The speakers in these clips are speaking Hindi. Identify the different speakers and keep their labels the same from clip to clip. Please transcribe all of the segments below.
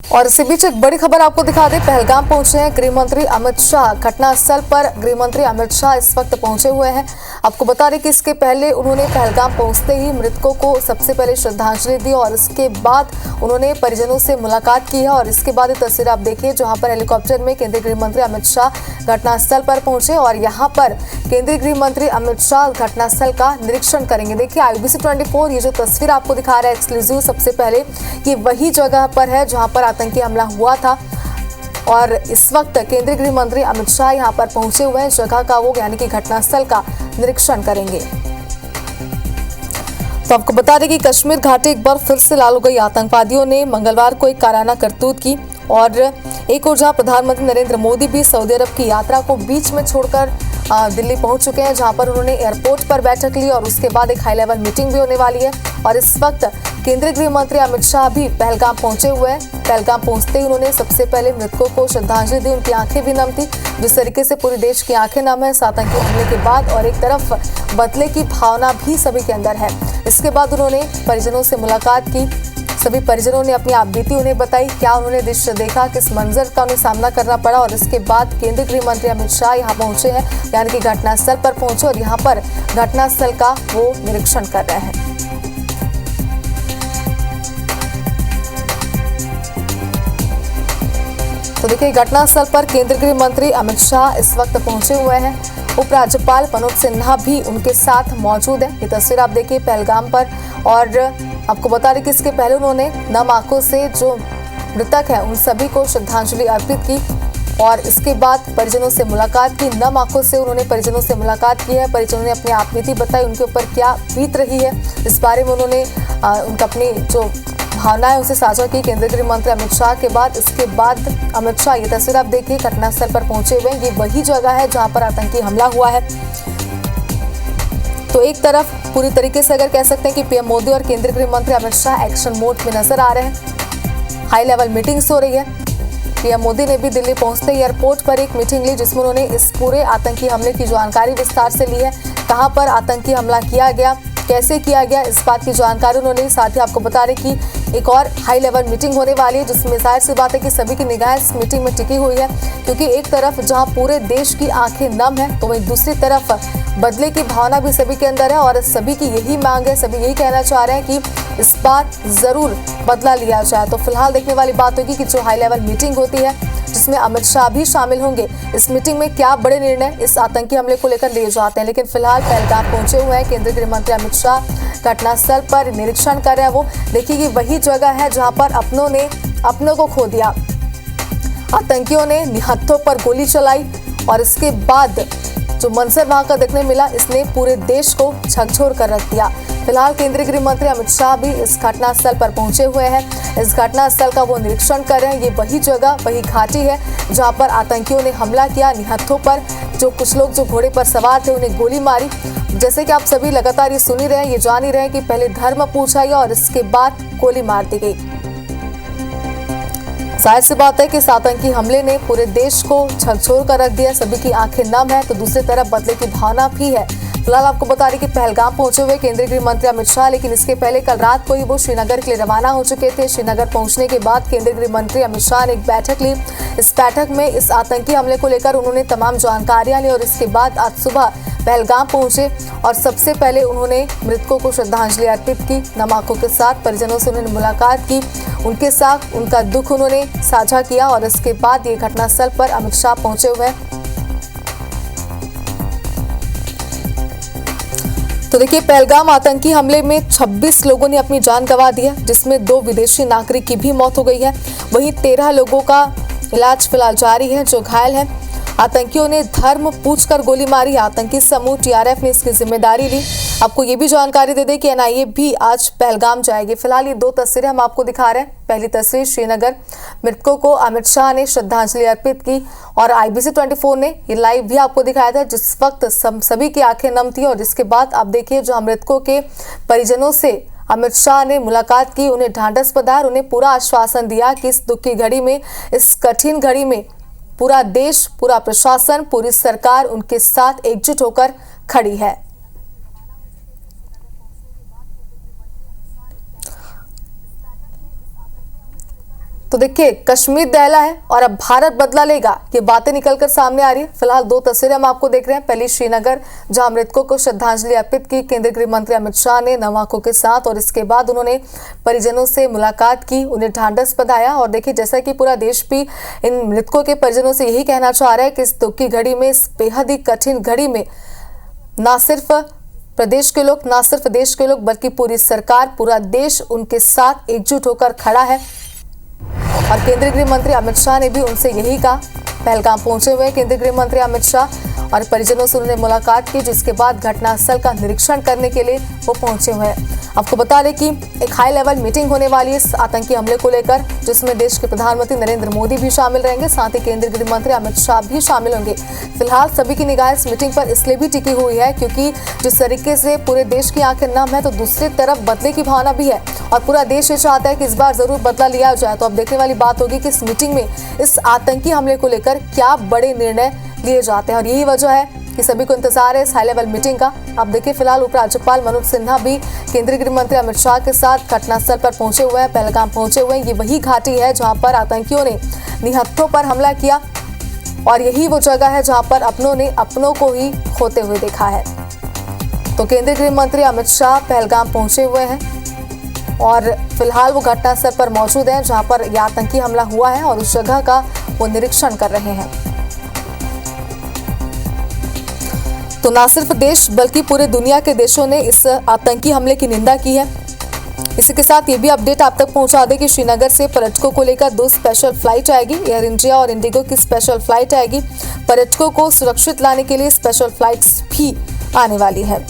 Speaker 1: और इसी बीच एक बड़ी खबर आपको दिखा दें, पहलगाम पहुंचे हैं गृह मंत्री अमित शाह। घटनास्थल पर गृह मंत्री अमित शाह इस वक्त पहुंचे हुए हैं। आपको बता दें कि इसके पहले उन्होंने पहलगाम पहुंचते ही मृतकों को सबसे पहले श्रद्धांजलि दी और इसके बाद उन्होंने परिजनों से मुलाकात की है। और इसके बाद ये तस्वीर आप देखिए जहां पर हेलीकॉप्टर में केंद्रीय गृह मंत्री अमित शाह घटनास्थल पर पहुंचे और यहाँ पर केंद्रीय गृह मंत्री अमित शाह घटनास्थल का निरीक्षण करेंगे। देखिए IBC 24 ये जो तस्वीर आपको दिखा रहा है एक्सक्लूसिव, सबसे पहले ये वही जगह पर है जहां पर आतंकी हमला हुआ था और इस वक्त केंद्रीय गृह मंत्री अमित शाह यहां पर पहुंचे हुए हैं। जगह का वो यानी कि घटनास्थल का निरीक्षण करेंगे। तो आपको बता दें कि कश्मीर घाटी एक बार फिर से लाल हो गई। आतंकवादियों ने मंगलवार को एक काराना करतूत की और एक ओर जहां प्रधानमंत्री नरेंद्र मोदी भी सऊदी अरब की यात्रा को बीच में छोड़कर दिल्ली पहुंच चुके हैं, जहां पर उन्होंने एयरपोर्ट पर बैठक ली और उसके बाद एक हाई लेवल मीटिंग भी होने वाली है। और इस वक्त केंद्रीय गृह मंत्री अमित शाह भी पहलगाम पहुंचे हुए हैं। पहलगाम पहुंचते ही उन्होंने सबसे पहले मृतकों को श्रद्धांजलि दी। उनकी आंखें भी नम थी, जिस तरीके से पूरे देश की आंखें नम है इस आतंकी हमले के बाद, और एक तरफ बदले की भावना भी सभी के अंदर है। इसके बाद उन्होंने परिजनों से मुलाकात की। सभी परिजनों ने अपनी आपबीती उन्हें बताई, क्या उन्होंने दृश्य देखा, किस मंजर का उन्हें सामना करना पड़ा। और इसके बाद केंद्रीय गृह मंत्री अमित शाह यहाँ पहुंचे हैं, यानी कि घटनास्थल पर पहुंचे और यहाँ पर घटनास्थल का वो निरीक्षण कर रहे हैं। तो देखिए घटनास्थल पर केंद्रीय गृह मंत्री अमित शाह इस वक्त पहुंचे हुए हैं। उपराज्यपाल मनोज सिन्हा भी उनके साथ मौजूद है। ये तस्वीर आप देखिए पहलगाम पर। और आपको बता दें कि इसके पहले उन्होंने नम आंखों से जो मृतक है उन सभी को श्रद्धांजलि अर्पित की और इसके बाद परिजनों से मुलाकात की। नम आंखों से उन्होंने परिजनों से मुलाकात की है। परिजनों ने अपनी आपबीती बताई, उनके ऊपर क्या बीत रही है इस बारे में उन्होंने उनका अपनी जो भावनाएं उसे साझा की केंद्रीय गृह मंत्री अमित शाह के बाद। इसके बाद अमित शाह, ये तस्वीर आप देखिए, घटनास्थल पर पहुंचे हुए हैं। ये वही जगह है जहां पर आतंकी हमला हुआ है। तो एक तरफ पूरी तरीके से अगर कह सकते हैं कि पीएम मोदी और केंद्रीय गृह मंत्री अमित शाह एक्शन मोड में नजर आ रहे हैं। हाई लेवल मीटिंग्स हो रही है। पीएम मोदी ने भी दिल्ली पहुंचते ही एयरपोर्ट पर एक मीटिंग ली, जिसमें उन्होंने इस पूरे आतंकी हमले की जानकारी विस्तार से ली है। कहां पर आतंकी हमला किया गया, कैसे किया गया, इस बात की जानकारी उन्होंने। साथ ही आपको बता दें कि एक और हाई लेवल मीटिंग होने वाली है, जिसमें जाहिर सी बात है कि सभी की निगाह इस मीटिंग में टिकी हुई है, क्योंकि एक तरफ जहां पूरे देश की आंखें नम है, तो वहीं दूसरी तरफ बदले की भावना भी सभी के अंदर है और सभी की यही मांग है, सभी यही कहना चाह रहे हैं कि इस बार जरूर बदला लिया जाए। तो फिलहाल देखने वाली बात होगी कि जो हाई लेवल मीटिंग होती है जिसमें अमित शाह भी शामिल होंगे, इस मीटिंग में क्या बड़े निर्णय इस आतंकी हमले को लेकर लिए जाते हैं। लेकिन फिलहाल पहलगाम पहुंचे हुए हैं केंद्रीय गृह मंत्री अमित शाह। घटनास्थल पर निरीक्षण कर रहे हैं वो। देखिए कि वही जगह है जहां पर अपनों ने अपनों को खो दिया। आतंकियों ने निहत्थों पर गोली चलाई और इसके बाद जो मंजर वहां का देखने मिला, इसने पूरे देश को झकझोर कर रख दिया। फिलहाल केंद्रीय गृह मंत्री अमित शाह भी इस घटनास्थल पर पहुंचे हुए हैं। इस घटनास्थल का वो निरीक्षण कर रहे हैं। ये वही जगह, वही घाटी है जहां पर आतंकियों ने हमला किया। निहत्थों पर जो कुछ लोग जो घोड़े पर सवार थे उन्हें गोली मारी। जैसे कि आप सभी लगातार ये सुन ही रहे हैं, ये जान ही रहे हैं कि पहले धर्म पूछा गया और इसके बाद गोली मार दी गई। जाहिर सी बात है कि इस आतंकी हमले ने पूरे देश को झकझोर कर रख दिया। सभी की आंखें नम है, तो दूसरी तरफ बदले की भावना भी है। फिलहाल आपको बता दें कि पहलगाम पहुंचे हुए केंद्रीय गृह मंत्री अमित शाह, लेकिन इसके पहले कल रात को ही वो श्रीनगर के लिए रवाना हो चुके थे। श्रीनगर पहुंचने के बाद केंद्रीय गृह मंत्री अमित शाह ने एक बैठक ली। इस बैठक में इस आतंकी हमले को लेकर उन्होंने तमाम जानकारियां ली और इसके बाद आज सुबह पहलगाम पहुंचे और सबसे पहले उन्होंने मृतकों को श्रद्धांजलि अर्पित की। नम आंखों के साथ परिजनों से उन्होंने मुलाकात की, उनके साथ उनका दुख उन्होंने साझा किया और इसके बाद ये घटनास्थल पर अमित शाह पहुंचे हुए हैं। तो देखिए पहलगाम आतंकी हमले में 26 लोगों ने अपनी जान गंवा दी है, जिसमें 2 विदेशी नागरिक की भी मौत हो गई है। वहीं 13 लोगों का इलाज फिलहाल जारी है जो घायल हैं। आतंकियों ने धर्म पूछकर गोली मारी। आतंकी समूह TRF ने इसकी जिम्मेदारी ली। आपको ये भी जानकारी दे दें कि NIA भी आज पहलगाम जाएगी। फिलहाल ये 2 तस्वीरें हम आपको दिखा रहे हैं। पहली तस्वीर श्रीनगर, मृतकों को अमित शाह ने श्रद्धांजलि अर्पित की और IBC 24 ने ये लाइव भी आपको दिखाया था, जिस वक्त सभी की आंखें नम थी। और इसके बाद आप देखिए जो मृतकों के परिजनों से अमित शाह ने मुलाकात की, उन्हें ढांढस बंधा, उन्हें पूरा आश्वासन दिया कि इस दुख की घड़ी में, इस कठिन घड़ी में पूरा देश, पूरा प्रशासन, पूरी सरकार उनके साथ एकजुट होकर खड़ी है। तो देखिए, कश्मीर दहला है और अब भारत बदला लेगा, ये बातें निकलकर सामने आ रही है। फिलहाल दो तस्वीरें हम आपको देख रहे हैं। पहली श्रीनगर, जहां मृतकों को श्रद्धांजलि अर्पित की केंद्रीय गृह मंत्री अमित शाह ने नम आंखों के साथ, और इसके बाद उन्होंने परिजनों से मुलाकात की, उन्हें ढांढस बंधाया। और देखिए, जैसा कि पूरा देश भी इन मृतकों के परिजनों से यही कहना चाह रहा है कि इस दुख की घड़ी में, इस बेहद ही कठिन घड़ी में ना सिर्फ प्रदेश के लोग, ना सिर्फ देश के लोग, बल्कि पूरी सरकार, पूरा देश उनके साथ एकजुट होकर खड़ा है। और केंद्रीय गृह मंत्री अमित शाह ने भी उनसे यही कहा। पहलगाम पहुंचे हुए केंद्रीय गृह मंत्री अमित शाह और परिजनों से उन्होंने मुलाकात की, जिसके बाद घटनास्थल का निरीक्षण करने के लिए वो पहुंचे हुए हैं। आपको बता दें कि एक हाई लेवल मीटिंग होने वाली है इस आतंकी हमले को लेकर, जिसमें देश के प्रधानमंत्री नरेंद्र मोदी भी शामिल रहेंगे, साथ ही केंद्रीय गृह मंत्री अमित शाह भी शामिल होंगे। फिलहाल सभी की निगाह इस मीटिंग पर इसलिए भी टिकी हुई है क्योंकि जिस तरीके से पूरे देश की आंखें नम है, तो दूसरी तरफ बदले की भावना भी है और पूरा देश ये चाहता है कि इस बार जरूर बदला लिया जाए। तो अब देखने वाली बात होगी कि इस मीटिंग में इस आतंकी हमले को लेकर क्या बड़े निर्णय लिए जाते हैं, और यही वजह है कि सभी को इंतजार है इस हाई लेवल मीटिंग का। अब देखिए, फिलहाल उपराज्यपाल मनोज सिन्हा भी केंद्रीय गृह मंत्री अमित शाह के साथ घटनास्थल पर पहुंचे हुए हैं, पहलगाम पहुंचे हुए हैं। ये वही घाटी है जहां पर आतंकियों ने निहत्थों पर हमला किया, और यही वो जगह है जहां पर अपनों ने अपनों को ही खोते हुए देखा है। तो केंद्रीय गृह मंत्री अमित शाह पहलगाम पहुंचे हुए हैं और फिलहाल वो घटनास्थल पर मौजूद हैं जहां पर यह आतंकी हमला हुआ है, और उस जगह का वो निरीक्षण कर रहे हैं। तो ना सिर्फ देश बल्कि पूरे दुनिया के देशों ने इस आतंकी हमले की निंदा की है। इसी के साथ ये भी अपडेट आप तक पहुंचा दें कि श्रीनगर से पर्यटकों को लेकर 2 स्पेशल फ्लाइट आएगी। एयर इंडिया और इंडिगो की स्पेशल फ्लाइट आएगी। पर्यटकों को सुरक्षित लाने के लिए स्पेशल फ्लाइट्स भी आने वाली है।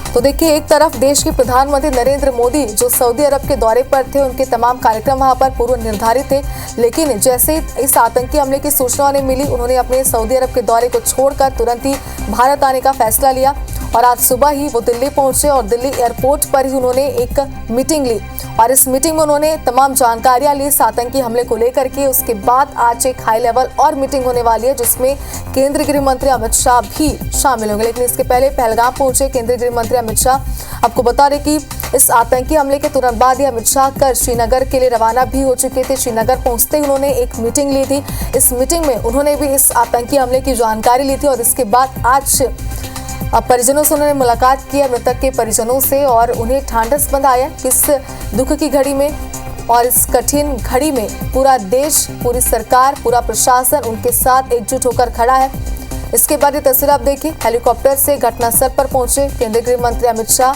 Speaker 1: तो देखिए, एक तरफ देश के प्रधानमंत्री नरेंद्र मोदी जो सऊदी अरब के दौरे पर थे, उनके तमाम कार्यक्रम वहां पर पूर्व निर्धारित थे, लेकिन जैसे ही इस आतंकी हमले की सूचना उन्हें मिली, उन्होंने अपने सऊदी अरब के दौरे को छोड़कर तुरंत ही भारत आने का फैसला लिया और आज सुबह ही वो दिल्ली पहुंचे और दिल्ली एयरपोर्ट पर ही उन्होंने एक मीटिंग ली, और इस मीटिंग में उन्होंने तमाम जानकारियां ली इस आतंकी हमले को लेकर के। उसके बाद आज एक हाई लेवल और मीटिंग होने वाली है, जिसमें केंद्रीय गृह मंत्री अमित शाह भी शामिल होंगे। लेकिन इसके पहले पहलगाम पहुंचे केंद्रीय गृह मंत्री अमित शाह। आपको बता दें कि इस आतंकी हमले के तुरंत बाद ही अमित शाह कल श्रीनगर के लिए रवाना भी हो चुके थे। श्रीनगर पहुंचते ही उन्होंने एक मीटिंग ली थी। इस मीटिंग में उन्होंने भी इस आतंकी हमले की जानकारी ली थी, और इसके बाद आज परिजनों से उन्होंने मुलाकात की है, मृतक के परिजनों से, और उन्हें ढांढस बंधाया कि इस दुख की घड़ी में और इस कठिन घड़ी में पूरा देश, पूरी सरकार, पूरा प्रशासन उनके साथ एकजुट होकर खड़ा है। इसके बाद ये तस्वीर आप देखिए, हेलीकॉप्टर से घटनास्थल पर पहुंचे केंद्रीय गृह मंत्री अमित शाह